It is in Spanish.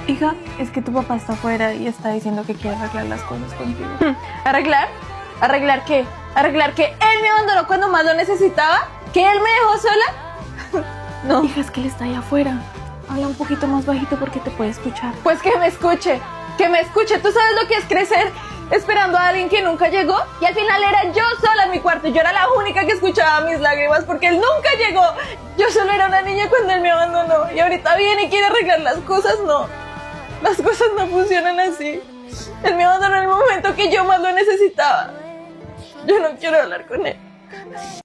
Hija, es que tu papá está afuera y está diciendo que quiere arreglar las cosas contigo. ¿Arreglar? ¿Arreglar qué? ¿Arreglar que él me abandonó cuando más lo necesitaba? ¿Que él me dejó sola? No. Hija, es que él está ahí afuera. Habla un poquito más bajito porque te puede escuchar. Pues que me escuche. Que me escuche. ¿Tú sabes lo que es crecer esperando a alguien que nunca llegó? Y al final era yo sola en mi cuarto. Yo era la única que escuchaba mis lágrimas porque él nunca llegó. Yo solo era una niña cuando él me abandonó. Y ahorita viene y quiere arreglar las cosas. No. Las cosas no funcionan así. Él me abandonó en el momento que yo más lo necesitaba. Yo no quiero hablar con él.